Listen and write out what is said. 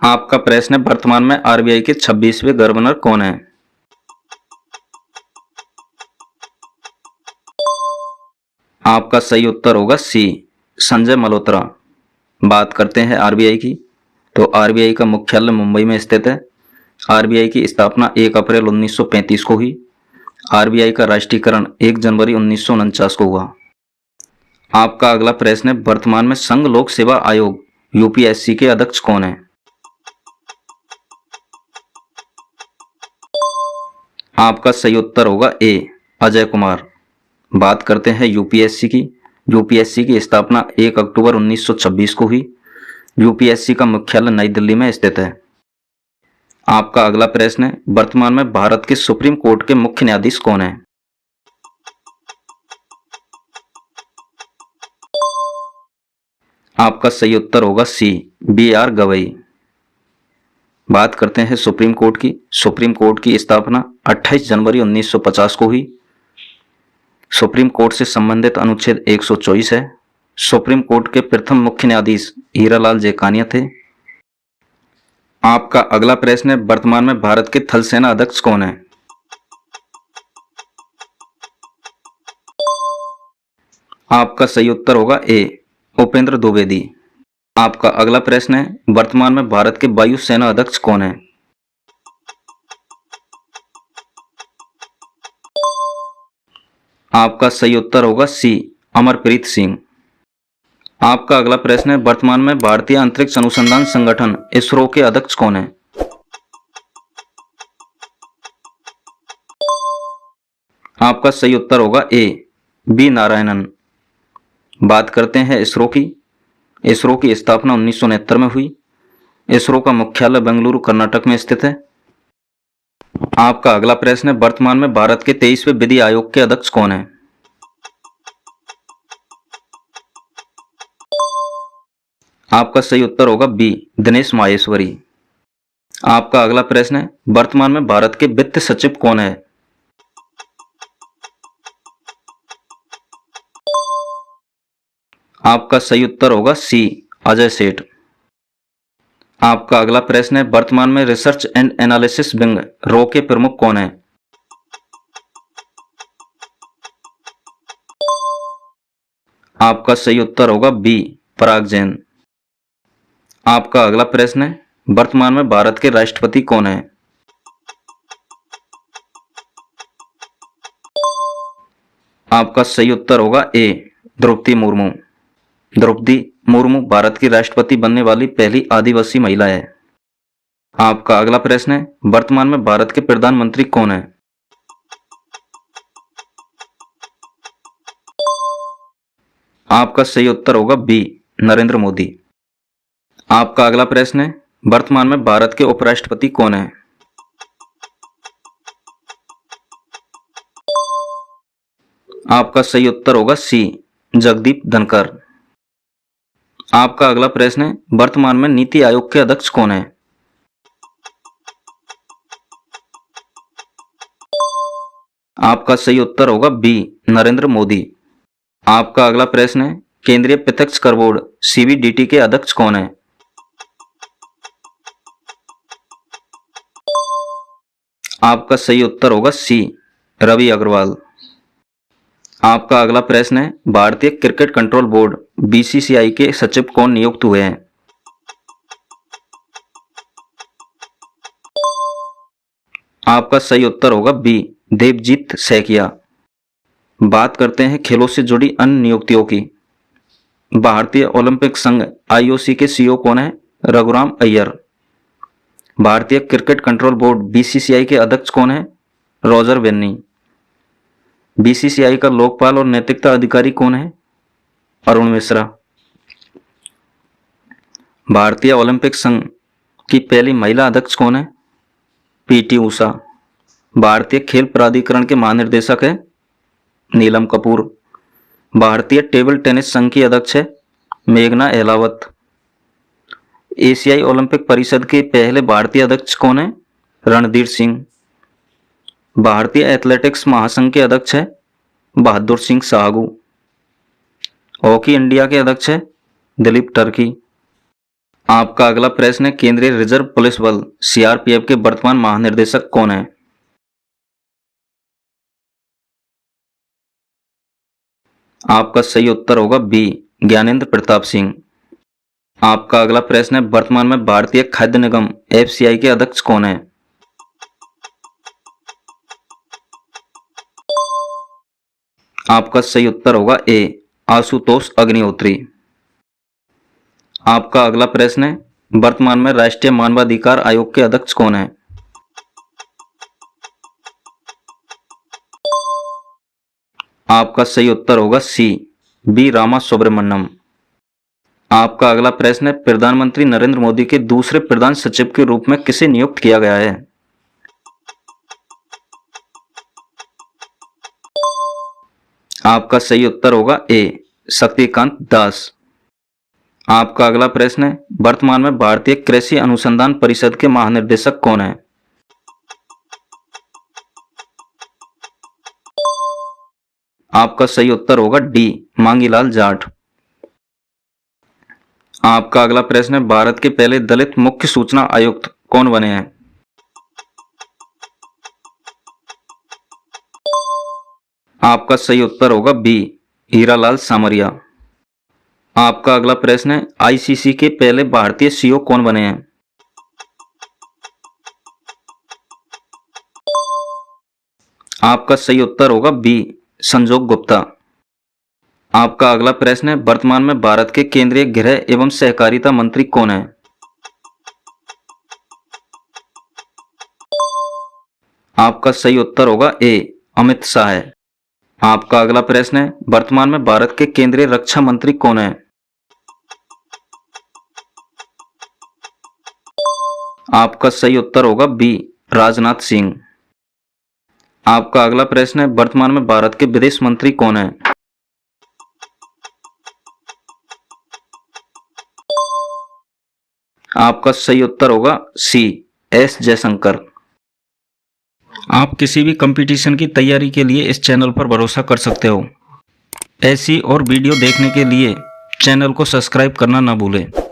आपका प्रश्न है, वर्तमान में आरबीआई के 26वें गवर्नर कौन है? आपका सही उत्तर होगा सी, संजय मल्होत्रा। बात करते हैं आरबीआई की, तो आरबीआई का मुख्यालय मुंबई में स्थित है। आरबीआई की स्थापना 1 अप्रैल 1935 को हुई। आरबीआई का राष्ट्रीयकरण 1 जनवरी 1949 को हुआ। आपका अगला प्रश्न है, वर्तमान में संघ लोक सेवा आयोग यूपीएससी के अध्यक्ष कौन है? आपका सही उत्तर होगा ए, अजय कुमार। बात करते हैं यूपीएससी की। यूपीएससी की स्थापना 1 अक्टूबर 1926 को हुई। यूपीएससी का मुख्यालय नई दिल्ली में स्थित है। आपका अगला प्रश्न है, वर्तमान में भारत के सुप्रीम कोर्ट के मुख्य न्यायाधीश कौन है? आपका सही उत्तर होगा सी, बी आर गवई। बात करते हैं सुप्रीम कोर्ट की। सुप्रीम कोर्ट की स्थापना 28 जनवरी 1950 को हुई। सुप्रीम कोर्ट से संबंधित अनुच्छेद 124 है। सुप्रीम कोर्ट के प्रथम मुख्य न्यायाधीश हीरालाल जेकानिया थे। आपका अगला प्रश्न है, वर्तमान में भारत के थल सेना अध्यक्ष कौन है? आपका सही उत्तर होगा ए, उपेंद्र द्विवेदी। आपका अगला प्रश्न है, वर्तमान में भारत के वायु सेना अध्यक्ष कौन है? आपका सही उत्तर होगा सी, अमरप्रीत सिंह। आपका अगला प्रश्न है, वर्तमान में भारतीय अंतरिक्ष अनुसंधान संगठन इसरो के अध्यक्ष कौन है? आपका सही उत्तर होगा ए, बी नारायणन। बात करते हैं इसरो की। इसरो की स्थापना 1969 में हुई। इसरो का मुख्यालय बेंगलुरु कर्नाटक में स्थित है। आपका अगला प्रश्न है, वर्तमान में भारत के 23वें विधि आयोग के अध्यक्ष कौन है? आपका सही उत्तर होगा बी, दिनेश माहेश्वरी। आपका अगला प्रश्न है, वर्तमान में भारत के वित्त सचिव कौन है? आपका सही उत्तर होगा सी, अजय सेठ। आपका अगला प्रश्न है, वर्तमान में रिसर्च एंड एनालिसिस विंग रो के प्रमुख कौन है? आपका सही उत्तर होगा बी, पराग जैन। आपका अगला प्रश्न है, वर्तमान में भारत के राष्ट्रपति कौन है? आपका सही उत्तर होगा ए, द्रौपदी मुर्मू। द्रौपदी मुर्मू भारत की राष्ट्रपति बनने वाली पहली आदिवासी महिला है। आपका अगला प्रश्न है, वर्तमान में भारत के प्रधानमंत्री कौन है? आपका सही उत्तर होगा बी, नरेंद्र मोदी। आपका अगला प्रश्न है, वर्तमान में भारत के उपराष्ट्रपति कौन है? आपका सही उत्तर होगा सी, जगदीप धनखड़। आपका अगला प्रश्न है, वर्तमान में नीति आयोग के अध्यक्ष कौन है? आपका सही उत्तर होगा बी, नरेंद्र मोदी। आपका अगला प्रश्न है, केंद्रीय प्रत्यक्ष कर बोर्ड सीबीडीटी के अध्यक्ष कौन है? आपका सही उत्तर होगा सी, रवि अग्रवाल। आपका अगला प्रश्न है, भारतीय क्रिकेट कंट्रोल बोर्ड बीसीसीआई के सचिव कौन नियुक्त हुए हैं? आपका सही उत्तर होगा बी, देवजीत सैकिया। बात करते हैं खेलों से जुड़ी अन्य नियुक्तियों की। भारतीय ओलंपिक संघ आईओसी के सीईओ कौन है? रघुराम अय्यर। भारतीय क्रिकेट कंट्रोल बोर्ड बीसीसीआई के अध्यक्ष कौन है? Roger Benny. बीसीसीआई का लोकपाल और नैतिकता अधिकारी कौन है? अरुण मिश्रा। भारतीय ओलंपिक संघ की पहली महिला अध्यक्ष कौन है? पीटी उषा। भारतीय खेल प्राधिकरण के महानिर्देशक है नीलम कपूर। भारतीय टेबल टेनिस संघ की अध्यक्ष है मेघना अहलावत। एशियाई ओलंपिक परिषद के पहले भारतीय अध्यक्ष कौन है? रणधीर सिंह। भारतीय एथलेटिक्स महासंघ के अध्यक्ष है बहादुर सिंह साहू। हॉकी इंडिया के अध्यक्ष है दिलीप टर्की। आपका अगला प्रश्न है, केंद्रीय रिजर्व पुलिस बल सीआरपीएफ के वर्तमान महानिदेशक कौन है? आपका सही उत्तर होगा बी, ज्ञानेंद्र प्रताप सिंह। आपका अगला प्रश्न है, वर्तमान में भारतीय खाद्य निगम एफसीआई के अध्यक्ष कौन है? आपका सही उत्तर होगा ए, आशुतोष अग्निहोत्री। आपका अगला प्रश्न है, वर्तमान में राष्ट्रीय मानवाधिकार आयोग के अध्यक्ष कौन है? आपका सही उत्तर होगा सी, बी रामा सुब्रमण्यम। आपका अगला प्रश्न है, प्रधानमंत्री नरेंद्र मोदी के दूसरे प्रधान सचिव के रूप में किसे नियुक्त किया गया है? आपका सही उत्तर होगा ए, शक्तिकांत दास। आपका अगला प्रश्न है, वर्तमान में भारतीय कृषि अनुसंधान परिषद के महानिदेशक कौन है? आपका सही उत्तर होगा डी, मांगीलाल जाट। आपका अगला प्रश्न है, भारत के पहले दलित मुख्य सूचना आयुक्त कौन बने हैं? आपका सही उत्तर होगा बी, हीरालाल सामरिया। आपका अगला प्रश्न है, आईसीसी के पहले भारतीय सीईओ कौन बने हैं? आपका सही उत्तर होगा बी, संजोग गुप्ता। आपका अगला प्रश्न है, वर्तमान में भारत के केंद्रीय गृह एवं सहकारिता मंत्री कौन है? आपका सही उत्तर होगा ए, अमित शाह है। आपका अगला प्रश्न है, वर्तमान में भारत के केंद्रीय रक्षा मंत्री कौन है? आपका सही उत्तर होगा बी, राजनाथ सिंह। आपका अगला प्रश्न है, वर्तमान में भारत के विदेश मंत्री कौन है? आपका सही उत्तर होगा सी, एस जयशंकर। आप किसी भी कंपटीशन की तैयारी के लिए इस चैनल पर भरोसा कर सकते हो। ऐसी और वीडियो देखने के लिए चैनल को सब्सक्राइब करना ना भूलें।